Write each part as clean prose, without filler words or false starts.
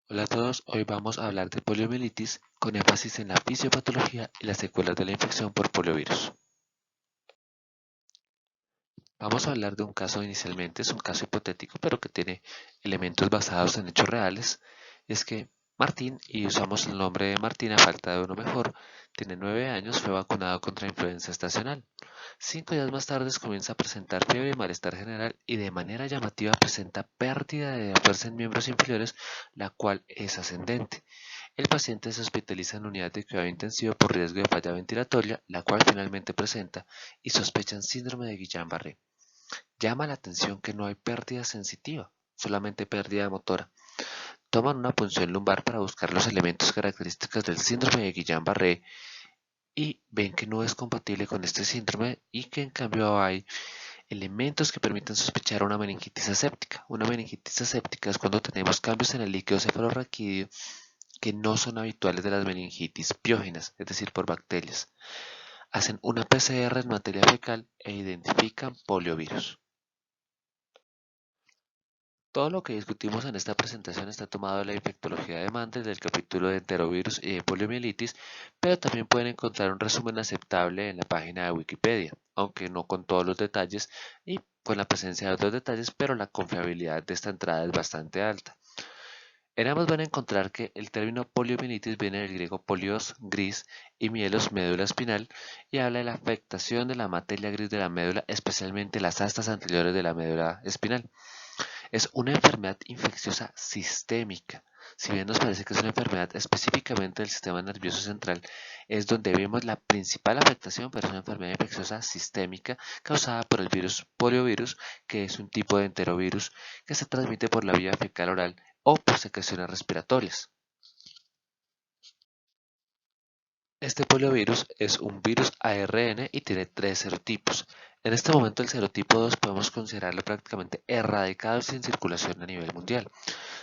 Hola a todos, hoy vamos a hablar de poliomielitis con énfasis en la fisiopatología y las secuelas de la infección por poliovirus. Vamos a hablar de un caso inicialmente, es un caso hipotético, pero que tiene elementos basados en hechos reales. Es que Martín, y usamos el nombre de Martín a falta de uno mejor, tiene 9 años, fue vacunado contra influenza estacional. 5 días más tarde comienza a presentar fiebre y malestar general y de manera llamativa presenta pérdida de fuerza en miembros inferiores, la cual es ascendente. El paciente se hospitaliza en unidad de cuidado intensivo por riesgo de falla ventilatoria, la cual finalmente presenta y sospechan síndrome de Guillain-Barré. Llama la atención que no hay pérdida sensitiva, solamente pérdida motora. Toman una punción lumbar para buscar los elementos característicos del síndrome de Guillain-Barré y ven que no es compatible con este síndrome y que en cambio hay elementos que permiten sospechar una meningitis aséptica. Una meningitis aséptica es cuando tenemos cambios en el líquido cefalorraquídeo que no son habituales de las meningitis piógenas, es decir, por bacterias. Hacen una PCR en materia fecal e identifican poliovirus. Todo lo que discutimos en esta presentación está tomado de la infectología de Mandel del capítulo de enterovirus y de poliomielitis, pero también pueden encontrar un resumen aceptable en la página de Wikipedia, aunque no con todos los detalles y con la presencia de otros detalles, pero la confiabilidad de esta entrada es bastante alta. En ambos van a encontrar que el término poliomielitis viene del griego polios, gris, y mielos, médula espinal, y habla de la afectación de la materia gris de la médula, especialmente las astas anteriores de la médula espinal. Es una enfermedad infecciosa sistémica. Si bien nos parece que es una enfermedad específicamente del sistema nervioso central, es donde vemos la principal afectación, pero es una enfermedad infecciosa sistémica causada por el virus poliovirus, que es un tipo de enterovirus que se transmite por la vía fecal oral o por secreciones respiratorias. Este poliovirus es un virus ARN y tiene 3 serotipos. En este momento el serotipo 2 podemos considerarlo prácticamente erradicado y sin circulación a nivel mundial.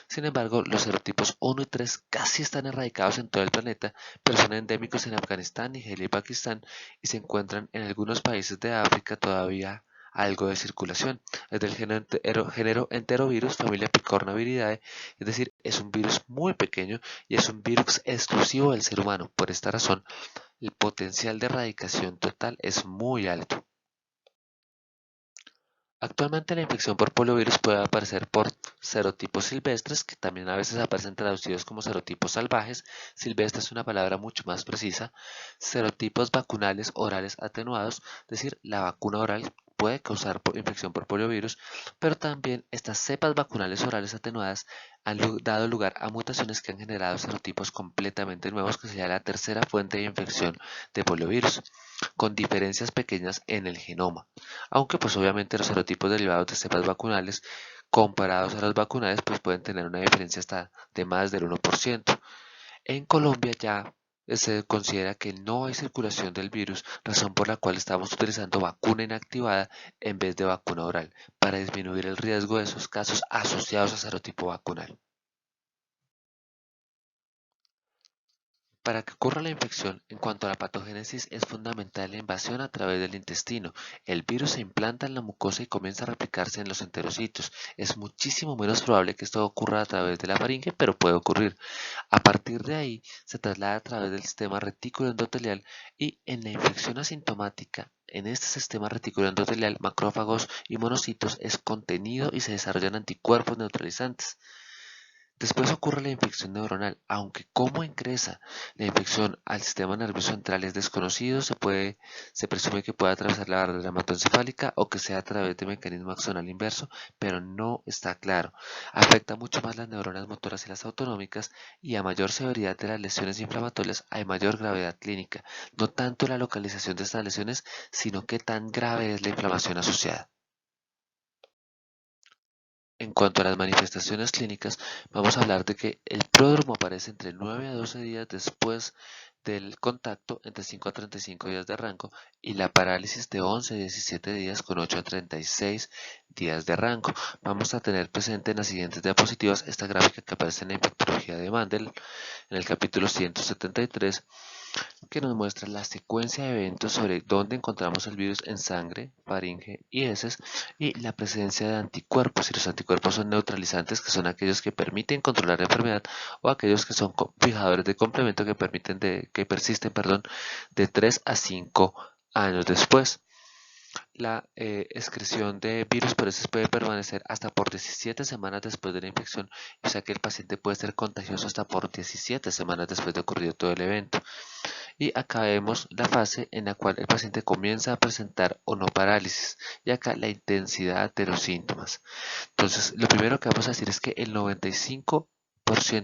Sin embargo, los serotipos 1 y 3 casi están erradicados en todo el planeta, pero son endémicos en Afganistán, Nigeria y Pakistán y se encuentran en algunos países de África todavía algo de circulación. Es del género enterovirus, familia Picornaviridae, es decir, es un virus muy pequeño y es un virus exclusivo del ser humano. Por esta razón, el potencial de erradicación total es muy alto. Actualmente la infección por poliovirus puede aparecer por serotipos silvestres, que también a veces aparecen traducidos como serotipos salvajes. Silvestre es una palabra mucho más precisa. Serotipos vacunales orales atenuados, es decir, la vacuna oral puede causar infección por poliovirus, pero también estas cepas vacunales orales atenuadas han dado lugar a mutaciones que han generado serotipos completamente nuevos, que sería la tercera fuente de infección de poliovirus, con diferencias pequeñas en el genoma. Aunque pues obviamente los serotipos derivados de cepas vacunales comparados a los vacunales pues pueden tener una diferencia hasta de más del 1%. En Colombia ya se considera que no hay circulación del virus, razón por la cual estamos utilizando vacuna inactivada en vez de vacuna oral, para disminuir el riesgo de esos casos asociados a serotipo vacunal. Para que ocurra la infección, en cuanto a la patogénesis, es fundamental la invasión a través del intestino. El virus se implanta en la mucosa y comienza a replicarse en los enterocitos. Es muchísimo menos probable que esto ocurra a través de la faringe, pero puede ocurrir. A partir de ahí, se traslada a través del sistema retículo endotelial y en la infección asintomática, en este sistema retículo endotelial, macrófagos y monocitos es contenido y se desarrollan anticuerpos neutralizantes. Después ocurre la infección neuronal, aunque cómo ingresa la infección al sistema nervioso central es desconocido, se presume que puede atravesar la barrera hematoencefálica o que sea a través de mecanismo axonal inverso, pero no está claro. Afecta mucho más las neuronas motoras y las autonómicas, y a mayor severidad de las lesiones inflamatorias hay mayor gravedad clínica, no tanto la localización de estas lesiones, sino qué tan grave es la inflamación asociada. En cuanto a las manifestaciones clínicas, vamos a hablar de que el pródromo aparece entre 9 a 12 días después del contacto, entre 5 a 35 días de rango, y la parálisis de 11 a 17 días con 8 a 36 días de rango. Vamos a tener presente en las siguientes diapositivas esta gráfica que aparece en la infectología de Mandel, en el capítulo 173, que nos muestra la secuencia de eventos sobre dónde encontramos el virus en sangre, faringe y heces y la presencia de anticuerpos. Y los anticuerpos son neutralizantes, que son aquellos que permiten controlar la enfermedad, o aquellos que son fijadores de complemento que que persisten, de 3 a 5 años después. La excreción de virus por heces puede permanecer hasta por 17 semanas después de la infección, o sea que el paciente puede ser contagioso hasta por 17 semanas después de ocurrido todo el evento. Y acá vemos la fase en la cual el paciente comienza a presentar o no parálisis, y acá la intensidad de los síntomas. Entonces, lo primero que vamos a decir es que el 95%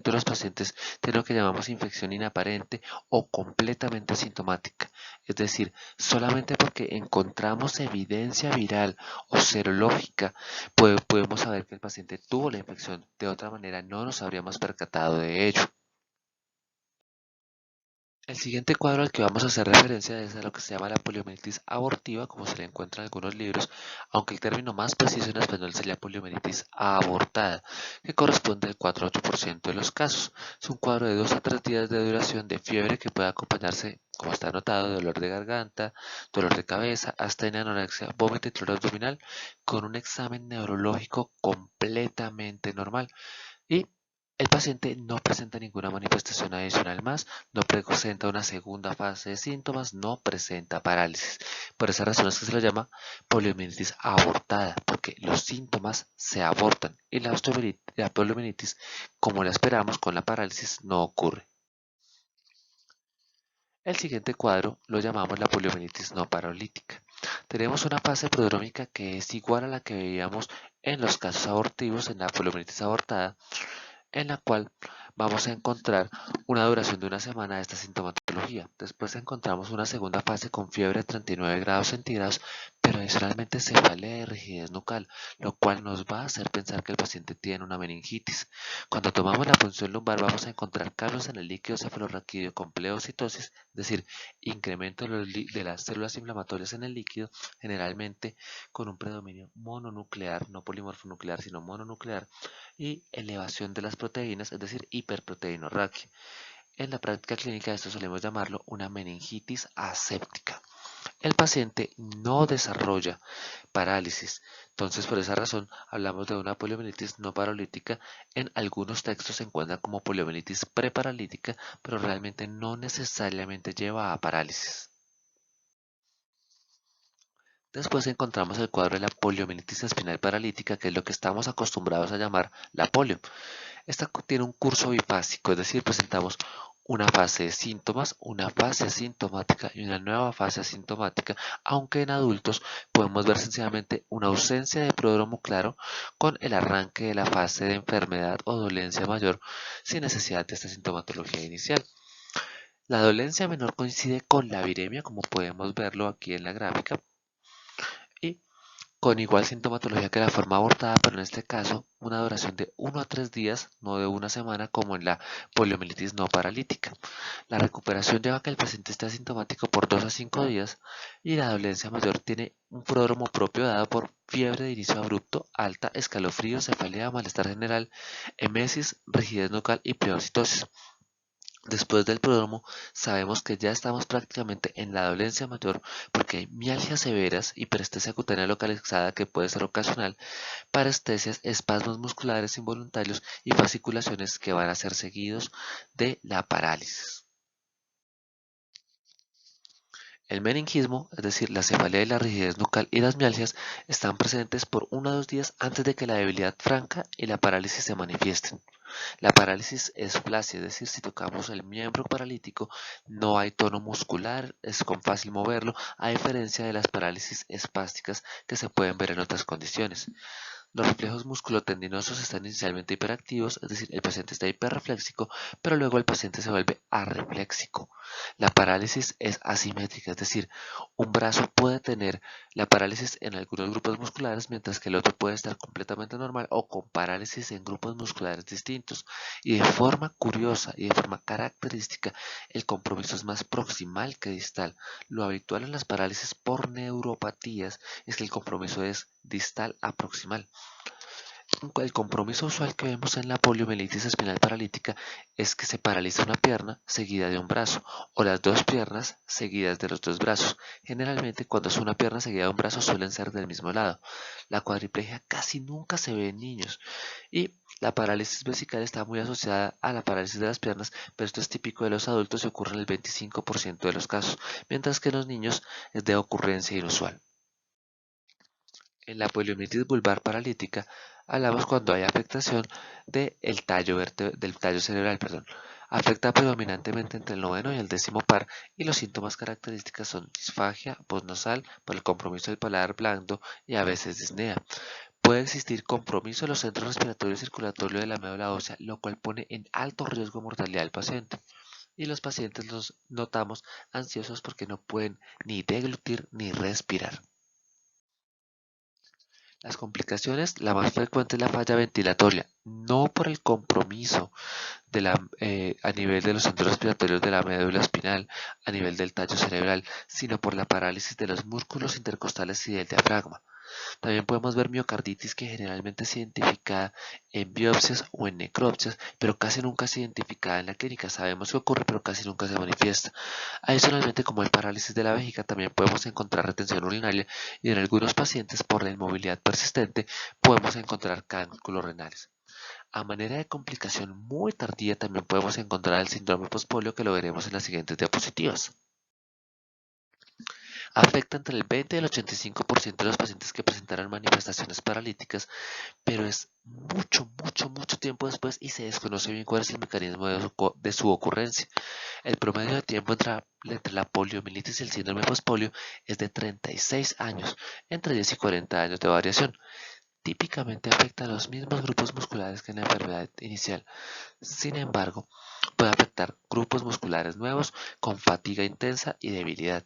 de los pacientes tienen lo que llamamos infección inaparente o completamente asintomática. Es decir, solamente porque encontramos evidencia viral o serológica podemos saber que el paciente tuvo la infección. De otra manera, no nos habríamos percatado de ello. El siguiente cuadro al que vamos a hacer referencia es a lo que se llama la poliomielitis abortiva, como se le encuentra en algunos libros, aunque el término más preciso en español sería poliomielitis abortada, que corresponde al 4 a 8% de los casos. Es un cuadro de 2 a 3 días de duración de fiebre que puede acompañarse, como está anotado, de dolor de garganta, dolor de cabeza, astenia, anorexia, vómito y dolor abdominal, con un examen neurológico completamente normal. Y el paciente no presenta ninguna manifestación adicional más, no presenta una segunda fase de síntomas, no presenta parálisis. Por esa razón es que se le llama poliomielitis abortada, porque los síntomas se abortan y la poliomielitis, como la esperamos con la parálisis, no ocurre. El siguiente cuadro lo llamamos la poliomielitis no paralítica. Tenemos una fase prodrómica que es igual a la que veíamos en los casos abortivos en la poliomielitis abortada, en la cual vamos a encontrar una duración de una semana de esta sintomatología. Después encontramos una segunda fase con fiebre de 39 grados centígrados, pero adicionalmente cefalea y rigidez nucal, lo cual nos va a hacer pensar que el paciente tiene una meningitis. Cuando tomamos la punción lumbar vamos a encontrar cambios en el líquido cefalorraquídeo con pleocitosis, es decir, incremento de las células inflamatorias en el líquido, generalmente con un predominio mononuclear, no polimorfonuclear, sino mononuclear, y elevación de las proteínas, es decir, hiperproteinorraquia. En la práctica clínica esto solemos llamarlo una meningitis aséptica. El paciente no desarrolla parálisis, entonces por esa razón hablamos de una poliomielitis no paralítica. En algunos textos se encuentra como poliomielitis preparalítica, pero realmente no necesariamente lleva a parálisis. Después encontramos el cuadro de la poliomielitis espinal paralítica, que es lo que estamos acostumbrados a llamar la polio. Esta tiene un curso bifásico, es decir, presentamos una fase de síntomas, una fase asintomática y una nueva fase asintomática, aunque en adultos podemos ver sencillamente una ausencia de pródromo claro con el arranque de la fase de enfermedad o dolencia mayor sin necesidad de esta sintomatología inicial. La dolencia menor coincide con la viremia, como podemos verlo aquí en la gráfica, y con igual sintomatología que la forma abortada, pero en este caso una duración de 1 a 3 días, no de una semana como en la poliomielitis no paralítica. La recuperación lleva a que el paciente esté asintomático por 2 a 5 días, y la dolencia mayor tiene un pródromo propio dado por fiebre de inicio abrupto, alta, escalofrío, cefalea, malestar general, emesis, rigidez nucal y pleocitosis. Después del pródromo, sabemos que ya estamos prácticamente en la dolencia mayor, porque hay mialgias severas, hiperestesia cutánea localizada que puede ser ocasional, parestesias, espasmos musculares involuntarios y fasciculaciones que van a ser seguidos de la parálisis. El meningismo, es decir, la cefalea y la rigidez nucal y las mialgias, están presentes por 1 a 2 días antes de que la debilidad franca y la parálisis se manifiesten. La parálisis es flácida, es decir, si tocamos el miembro paralítico no hay tono muscular, es con fácil moverlo, a diferencia de las parálisis espásticas que se pueden ver en otras condiciones. Los reflejos musculotendinosos están inicialmente hiperactivos, es decir, el paciente está hiperrefléxico, pero luego el paciente se vuelve arrefléxico. La parálisis es asimétrica, es decir, un brazo puede tener la parálisis en algunos grupos musculares, mientras que el otro puede estar completamente normal o con parálisis en grupos musculares distintos. Y de forma curiosa y de forma característica, el compromiso es más proximal que distal. Lo habitual en las parálisis por neuropatías es que el compromiso es distal a proximal. El compromiso usual que vemos en la poliomielitis espinal paralítica es que se paraliza una pierna seguida de un brazo o las dos piernas seguidas de los dos brazos. Generalmente cuando es una pierna seguida de un brazo suelen ser del mismo lado. La cuadriplegia casi nunca se ve en niños y la parálisis vesical está muy asociada a la parálisis de las piernas, pero esto es típico de los adultos y ocurre en el 25% de los casos, mientras que en los niños es de ocurrencia inusual. En la poliomielitis vulvar paralítica hablamos cuando hay afectación del tallo cerebral, perdón. Afecta predominantemente entre el noveno y el décimo par y los síntomas característicos son disfagia, voz nasal por el compromiso del paladar blando y a veces disnea. Puede existir compromiso de los centros respiratorio y circulatorio de la médula ósea, lo cual pone en alto riesgo de mortalidad al paciente. Y los pacientes los notamos ansiosos porque no pueden ni deglutir ni respirar. Las complicaciones, la más frecuente es la falla ventilatoria, no por el compromiso a nivel de los centros respiratorios de la médula espinal, a nivel del tallo cerebral, sino por la parálisis de los músculos intercostales y del diafragma. También podemos ver miocarditis que generalmente es identificada en biopsias o en necropsias, pero casi nunca es identificada en la clínica. Sabemos que ocurre, pero casi nunca se manifiesta. Adicionalmente, como hay parálisis de la vejiga, también podemos encontrar retención urinaria y en algunos pacientes por la inmovilidad persistente podemos encontrar cálculos renales. A manera de complicación muy tardía también podemos encontrar el síndrome postpolio que lo veremos en las siguientes diapositivas. Afecta entre el 20 y el 85% de los pacientes que presentaron manifestaciones paralíticas, pero es mucho tiempo después y se desconoce bien cuál es el mecanismo de su ocurrencia. El promedio de tiempo entre la poliomielitis y el síndrome postpolio es de 36 años, entre 10 y 40 años de variación. Típicamente afecta a los mismos grupos musculares que en la enfermedad inicial. Sin embargo, puede afectar grupos musculares nuevos con fatiga intensa y debilidad.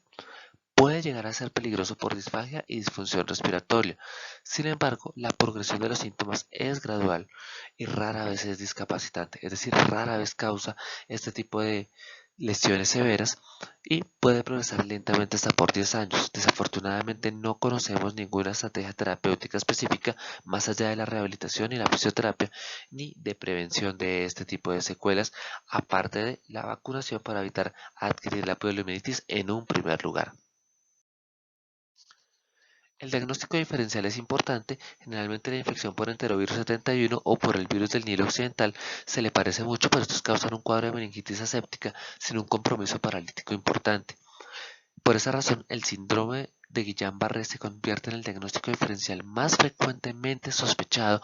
Puede llegar a ser peligroso por disfagia y disfunción respiratoria. Sin embargo, la progresión de los síntomas es gradual y rara vez es discapacitante, es decir, rara vez causa este tipo de lesiones severas y puede progresar lentamente hasta por 10 años. Desafortunadamente no conocemos ninguna estrategia terapéutica específica más allá de la rehabilitación y la fisioterapia ni de prevención de este tipo de secuelas, aparte de la vacunación para evitar adquirir la poliomielitis en un primer lugar. El diagnóstico diferencial es importante. Generalmente la infección por enterovirus 71 o por el virus del Nilo occidental se le parece mucho, pero estos causan un cuadro de meningitis aséptica sin un compromiso paralítico importante. Por esa razón, el síndrome de Guillain-Barré se convierte en el diagnóstico diferencial más frecuentemente sospechado,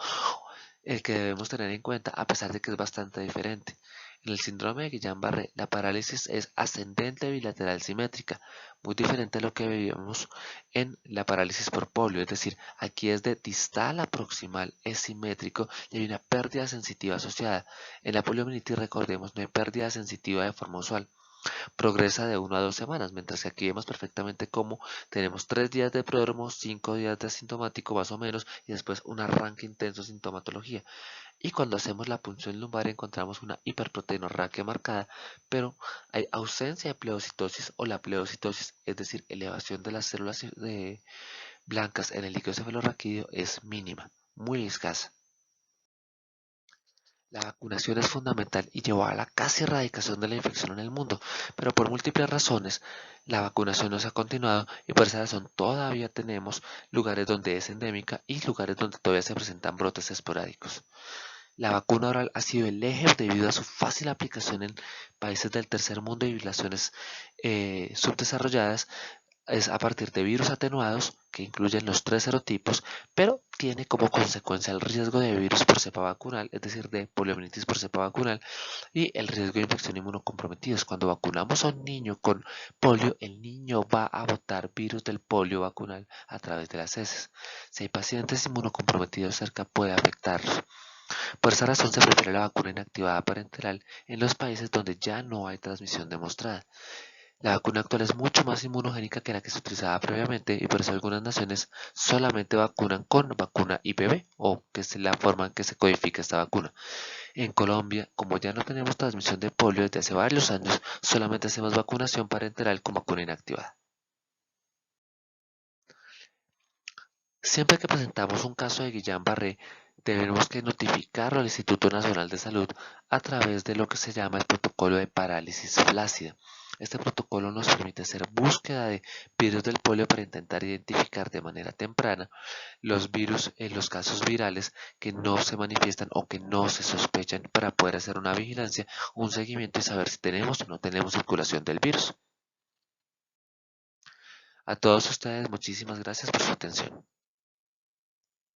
el que debemos tener en cuenta a pesar de que es bastante diferente. En el síndrome de Guillain-Barré, la parálisis es ascendente bilateral simétrica, muy diferente a lo que veíamos en la parálisis por polio, es decir, aquí es de distal a proximal, es simétrico y hay una pérdida sensitiva asociada. En la poliomielitis, recordemos, no hay pérdida sensitiva de forma usual. Progresa de 1 a 2 semanas, mientras que aquí vemos perfectamente cómo tenemos 3 días de prodromo, 5 días de asintomático más o menos, y después un arranque intenso de sintomatología. Y cuando hacemos la punción lumbar encontramos una hiperproteinorraquia marcada, pero hay ausencia de pleocitosis o la pleocitosis, es decir, elevación de las células blancas en el líquido cefalorraquídeo es mínima, muy escasa. La vacunación es fundamental y llevó a la casi erradicación de la infección en el mundo, pero por múltiples razones la vacunación no se ha continuado y por esa razón todavía tenemos lugares donde es endémica y lugares donde todavía se presentan brotes esporádicos. La vacuna oral ha sido el eje debido a su fácil aplicación en países del tercer mundo y poblaciones subdesarrolladas. Es a partir de virus atenuados que incluyen los 3 serotipos, pero tiene como consecuencia el riesgo de virus por cepa vacunal, es decir, de poliomielitis por cepa vacunal y el riesgo de infección inmunocomprometidos. Cuando vacunamos a un niño con polio, el niño va a botar virus del polio vacunal a través de las heces. Si hay pacientes inmunocomprometidos cerca, puede afectarlos. Por esa razón se prefiere la vacuna inactivada parenteral en los países donde ya no hay transmisión demostrada. La vacuna actual es mucho más inmunogénica que la que se utilizaba previamente y por eso algunas naciones solamente vacunan con vacuna IPV o que es la forma en que se codifica esta vacuna. En Colombia, como ya no tenemos transmisión de polio desde hace varios años, solamente hacemos vacunación parenteral con vacuna inactivada. Siempre que presentamos un caso de Guillain-Barré, Tenemos que notificarlo al Instituto Nacional de Salud a través de lo que se llama el protocolo de parálisis flácida. Este protocolo nos permite hacer búsqueda de virus del polio para intentar identificar de manera temprana los virus en los casos virales que no se manifiestan o que no se sospechan para poder hacer una vigilancia, un seguimiento y saber si tenemos o no tenemos circulación del virus. A todos ustedes, muchísimas gracias por su atención.